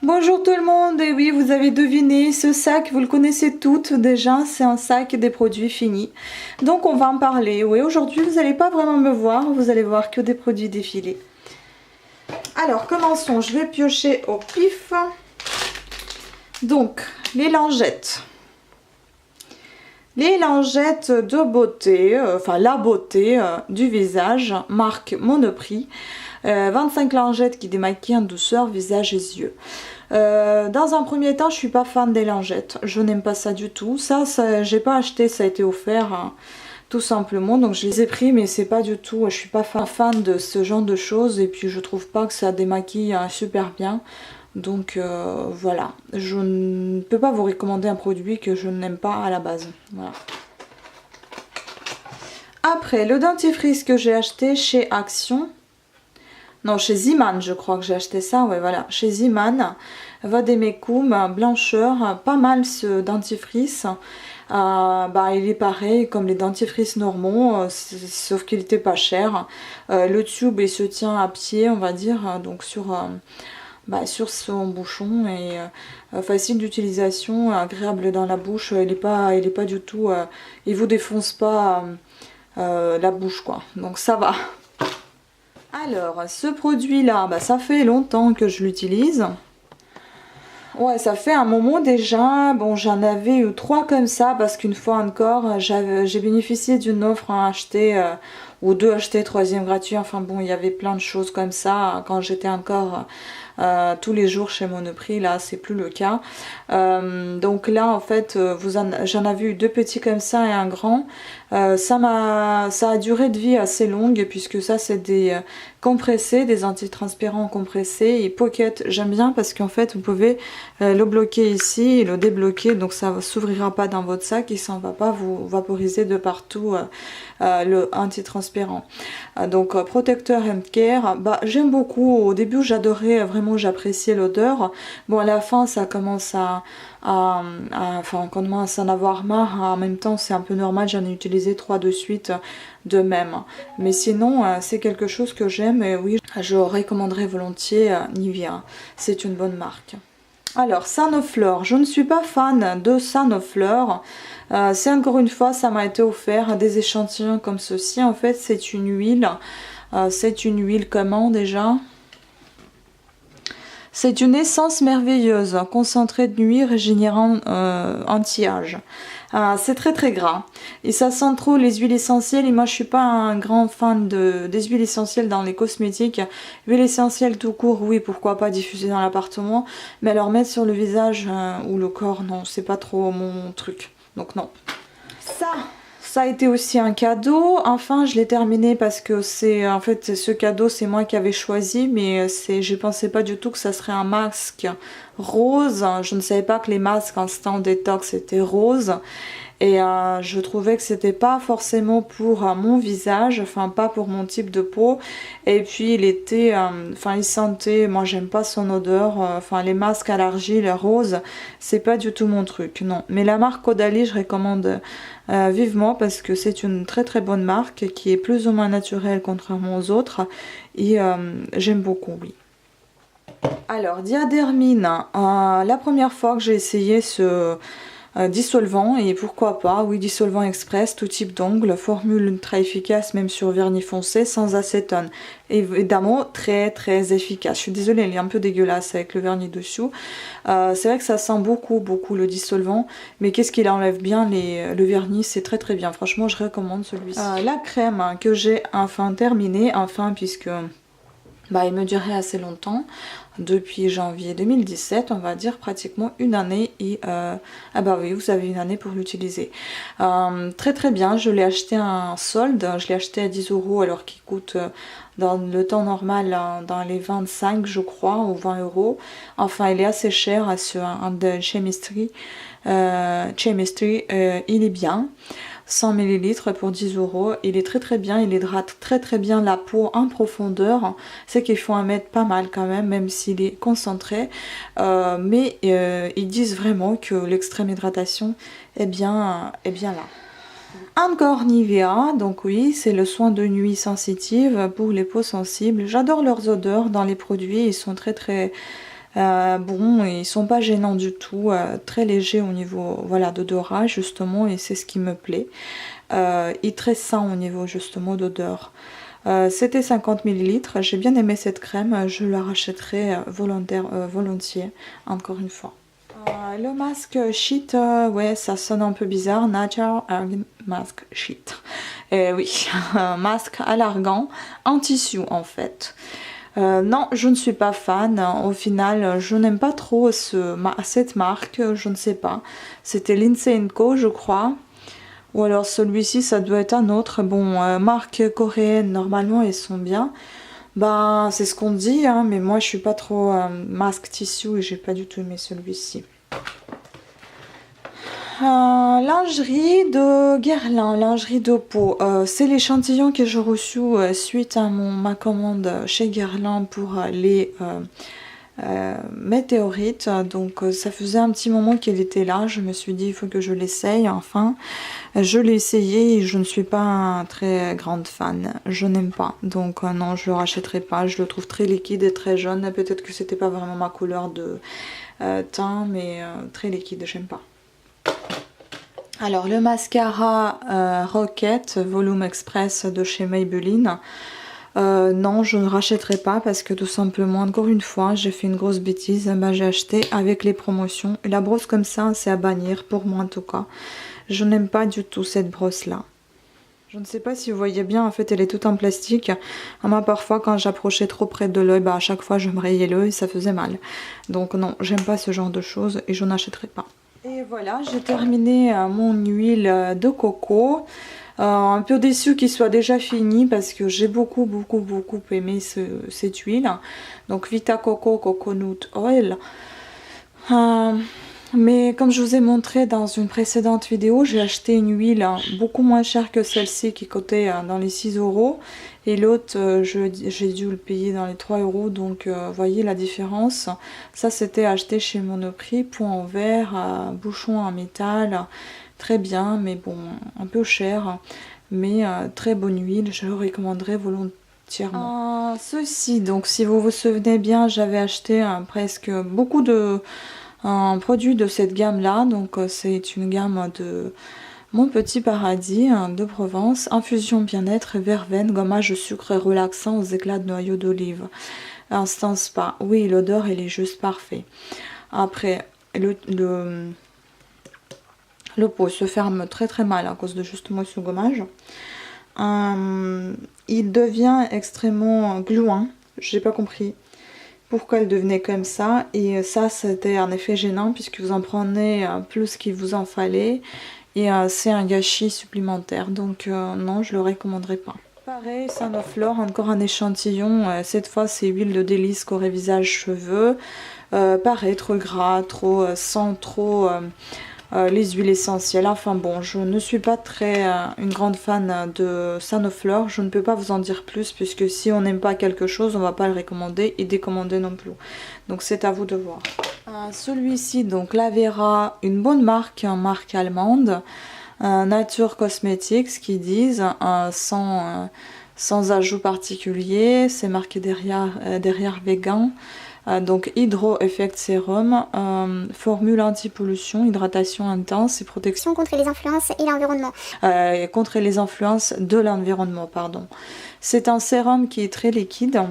Bonjour tout le monde, et oui vous avez deviné, ce sac vous le connaissez toutes déjà, c'est un sac des produits finis. Donc on va en parler, oui aujourd'hui vous n'allez pas vraiment me voir, vous allez voir que des produits défilés. Alors commençons, je vais piocher au pif. Donc les lingettes. Les lingettes de beauté, enfin la beauté du visage, marque Monoprix. 25 lingettes qui démaquillent en douceur visage et yeux. Dans un premier temps, je suis pas fan des lingettes. Je n'aime pas ça du tout. Ça j'ai pas acheté, ça a été offert hein, tout simplement. Donc je les ai pris, mais c'est pas du tout. Je suis pas fan de ce genre de choses. Et puis je trouve pas que ça démaquille super bien. Donc voilà. Je ne peux pas vous recommander un produit que je n'aime pas à la base. Voilà. Après, le dentifrice que j'ai acheté chez Action. Non, chez Ziman, je crois que j'ai acheté ça. Ouais, voilà. Chez Ziman, Vademecum, blancheur. Pas mal ce dentifrice. Il est pareil comme les dentifrices normaux, sauf qu'il était pas cher. Le tube, il se tient à pied, on va dire, donc sur son bouchon et facile d'utilisation, agréable dans la bouche. Il est pas du tout. Il vous défonce pas la bouche, quoi. Donc ça va. Alors, ce produit-là, ça fait longtemps que je l'utilise. Ouais, ça fait un moment déjà. Bon, j'en avais eu 3 comme ça parce qu'une fois encore, j'ai bénéficié d'une offre à acheter ou 2 achetés, 3e gratuit. Enfin bon, il y avait plein de choses comme ça quand j'étais encore tous les jours chez Monoprix. Là, c'est plus le cas. Donc là, en fait, j'en avais eu 2 petits comme ça et un grand. Ça a duré de vie assez longue puisque ça, c'est des compressés, des antitranspirants compressés et pocket. J'aime bien parce qu'en fait, vous pouvez le bloquer ici et le débloquer, donc ça ne s'ouvrira pas dans votre sac et ça ne va pas vous vaporiser de partout le antitranspirant. Donc protecteur and care, j'aime beaucoup. Au début j'adorais, vraiment j'appréciais l'odeur. Bon, à la fin ça commence on commence à en avoir marre. En même temps c'est un peu normal, j'en ai utilisé 3 de suite de même. Mais sinon c'est quelque chose que j'aime et oui, je recommanderais volontiers Nivea. C'est une bonne marque. Alors, Sanoflore, je ne suis pas fan de Sanoflore. C'est encore une fois, ça m'a été offert des échantillons comme ceci. En fait, c'est une huile. C'est une huile comment déjà? C'est une essence merveilleuse, concentrée de nuit, régénérant anti-âge. C'est très très gras et ça sent trop les huiles essentielles et moi je suis pas un grand fan des huiles essentielles dans les cosmétiques. Huile essentielle tout court, oui, pourquoi pas diffuser dans l'appartement, mais alors mettre sur le visage ou le corps, non, c'est pas trop mon truc, donc non. Ça a été aussi un cadeau. Enfin, je l'ai terminé parce que en fait ce cadeau c'est moi qui avais choisi, mais je pensais pas du tout que ça serait un masque rose. Je ne savais pas que les masques instant détox étaient roses. Et je trouvais que c'était pas forcément pour mon visage, enfin pas pour mon type de peau. Et puis il sentait, moi j'aime pas son odeur, les masques à l'argile rose, c'est pas du tout mon truc, non. Mais la marque Caudalie, je recommande vivement parce que c'est une très très bonne marque qui est plus ou moins naturelle contrairement aux autres. Et j'aime beaucoup, oui. Alors, Diadermine, la première fois que j'ai essayé ce dissolvant, et pourquoi pas, oui, dissolvant express, tout type d'ongles, formule ultra efficace même sur vernis foncé, sans acétone. Évidemment, très très efficace. Je suis désolée, elle est un peu dégueulasse avec le vernis dessous. C'est vrai que ça sent beaucoup le dissolvant, mais qu'est-ce qu'il enlève bien le vernis, c'est très très bien. Franchement, je recommande celui-ci. La crème que j'ai enfin terminée, puisque il me durait assez longtemps, depuis janvier 2017, on va dire pratiquement une année, et oui, vous avez une année pour l'utiliser. Très très bien, je l'ai acheté en solde, je l'ai acheté à 10 € alors qu'il coûte dans le temps normal dans les 25 je crois, ou 20 €. Enfin, il est assez cher sur un de Chemistry. Il est bien. 100 ml pour 10 €. Il est très très bien, il hydrate très très bien la peau en profondeur. C'est qu'il faut en mettre pas mal quand même s'il est concentré. Mais ils disent vraiment que l'extrême hydratation est bien là. Encore Nivea, donc oui, c'est le soin de nuit sensitive pour les peaux sensibles. J'adore leurs odeurs dans les produits, ils sont très très Bon, ils sont pas gênants du tout, très légers au niveau voilà, d'odorat justement, et c'est ce qui me plaît. Et très sain au niveau justement d'odeur. C'était 50 ml, j'ai bien aimé cette crème, je la rachèterai volontiers, encore une fois. Le masque sheet, ouais, ça sonne un peu bizarre. Natural Argan Mask Sheet. Oui, un masque à l'argan en tissu en fait. Non, je ne suis pas fan. Au final, je n'aime pas trop cette marque, je ne sais pas. C'était Lindsay Co, je crois. Ou alors celui-ci, ça doit être un autre. Bon, marque coréenne, normalement, ils sont bien. Ben, c'est ce qu'on dit, hein, mais moi, je suis pas trop masque tissu et j'ai pas du tout aimé celui-ci. Lingerie de Guerlain, lingerie de peau. C'est l'échantillon que j'ai reçu suite à ma commande chez Guerlain pour les météorites. Donc ça faisait un petit moment qu'il était là. Je me suis dit il faut que je l'essaye enfin. Je l'ai essayé et je ne suis pas un très grande fan. Je n'aime pas. Donc non, je le rachèterai pas. Je le trouve très liquide et très jaune. Peut-être que c'était pas vraiment ma couleur de teint, mais très liquide, j'aime pas. Alors le mascara Rocket Volume Express de chez Maybelline, non, je ne rachèterai pas parce que tout simplement, encore une fois, j'ai fait une grosse bêtise. Bah, j'ai acheté avec les promotions et la brosse comme ça, c'est à bannir pour moi en tout cas. Je n'aime pas du tout cette brosse là. Je ne sais pas si vous voyez bien, en fait elle est toute en plastique. Moi parfois quand j'approchais trop près de l'œil, bah, à chaque fois je me rayais l'œil, ça faisait mal. Donc non, j'aime pas ce genre de choses et je n'achèterai pas. Et voilà, j'ai terminé mon huile de coco. Un peu déçue qu'il soit déjà fini parce que j'ai beaucoup aimé cette huile. Donc Vita Coco Coconut Oil. Mais comme je vous ai montré dans une précédente vidéo, j'ai acheté une huile beaucoup moins chère que celle-ci qui coûtait dans les 6 €. Et l'autre, j'ai dû le payer dans les 3 €. Donc voyez la différence. Ça c'était acheté chez Monoprix, point en verre, bouchon en métal. Très bien, mais bon, un peu cher. Mais très bonne huile, je le recommanderais volontiers. Ceci, donc si vous vous souvenez bien, j'avais acheté presque beaucoup de... un produit de cette gamme là, donc c'est une gamme de Mon Petit Paradis de Provence, infusion bien-être, verveine, gommage sucre relaxant aux éclats de noyaux d'olive, instant spa. Oui, l'odeur elle est juste parfait. Après le pot se ferme très mal à cause de justement ce gommage. Il devient extrêmement gluant, j'ai pas compris pourquoi elle devenait comme ça, et ça c'était un effet gênant puisque vous en prenez plus qu'il vous en fallait et c'est un gâchis supplémentaire, donc non, je le recommanderais pas. Pareil, Sanoflore, encore un échantillon, cette fois c'est huile de délice corps visage cheveux, pareil, trop gras, trop sans trop les huiles essentielles. Enfin bon, je ne suis pas une grande fan de Sanoflore, je ne peux pas vous en dire plus puisque si on n'aime pas quelque chose on va pas le recommander et décommander non plus, donc c'est à vous de voir. Celui-ci, donc la Vera, une bonne marque, une marque allemande, Nature Cosmetics qui disent sans ajout particulier, c'est marqué derrière vegan. Donc Hydro Effect Sérum, formule anti-pollution, hydratation intense et protection contre les influences et l'environnement. Contre les influences de l'environnement, pardon. C'est un sérum qui est très liquide,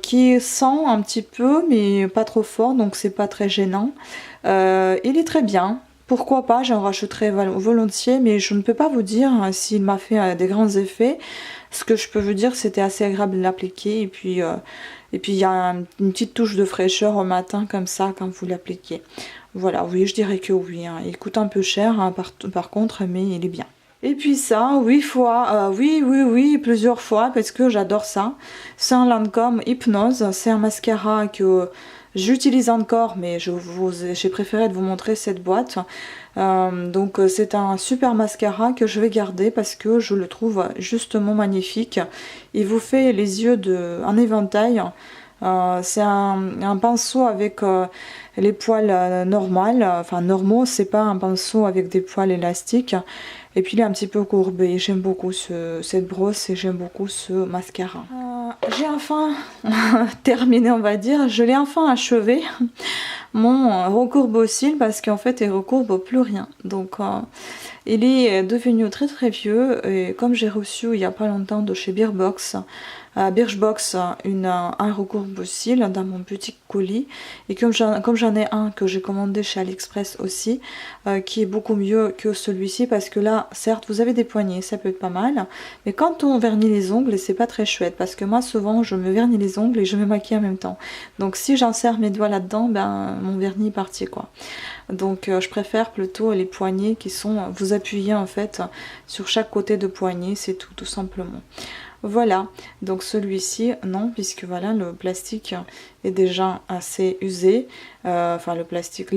qui sent un petit peu mais pas trop fort, donc c'est pas très gênant. Il est très bien. Pourquoi pas, j'en rachèterai volontiers, mais je ne peux pas vous dire s'il m'a fait des grands effets. Ce que je peux vous dire, c'était assez agréable de l'appliquer, et puis il y a une petite touche de fraîcheur au matin comme ça quand vous l'appliquez. Voilà, oui, je dirais que oui. Hein. Il coûte un peu cher par contre, mais il est bien. Et puis ça, 8 fois, oui, plusieurs fois, parce que j'adore ça. C'est un Lancôme Hypnose, c'est un mascara que j'utilise encore, mais j'ai préféré de vous montrer cette boîte. Donc c'est un super mascara que je vais garder parce que je le trouve justement magnifique. Il vous fait les yeux en éventail. C'est un pinceau avec les poils normaux, c'est pas un pinceau avec des poils élastiques. Et puis il est un petit peu courbé. J'aime beaucoup cette brosse et j'aime beaucoup ce mascara. j'ai enfin terminé, on va dire, je l'ai enfin achevé, mon recourbe cils, parce qu'en fait il recourbe plus rien. Donc il est devenu très très vieux, et comme j'ai reçu il n'y a pas longtemps de chez Birchbox un recourbe cils dans mon petit colis, et comme j'en ai un que j'ai commandé chez AliExpress aussi, qui est beaucoup mieux que celui-ci, parce que là certes vous avez des poignées, ça peut être pas mal, mais quand on vernit les ongles c'est pas très chouette, parce que moi souvent je me vernis les ongles et je me maquille en même temps, donc si j'insère mes doigts là-dedans, ben mon vernis est parti quoi. Donc je préfère plutôt les poignées qui sont, vous appuyez en fait sur chaque côté de poignée, c'est tout simplement. Voilà, donc celui-ci non, puisque voilà, le plastique est déjà assez usé, enfin le plastique,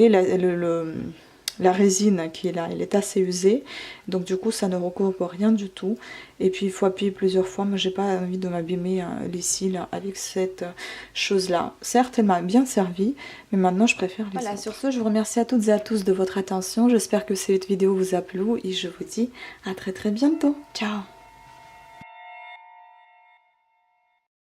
la résine qui est là, elle est assez usée, donc du coup ça ne recouvre rien du tout, et puis il faut appuyer plusieurs fois. Moi j'ai pas envie de m'abîmer les cils avec cette chose là. Certes elle m'a bien servi, mais maintenant je préfère les autres. Sur ce, je vous remercie à toutes et à tous de votre attention, j'espère que cette vidéo vous a plu et je vous dis à très bientôt, ciao.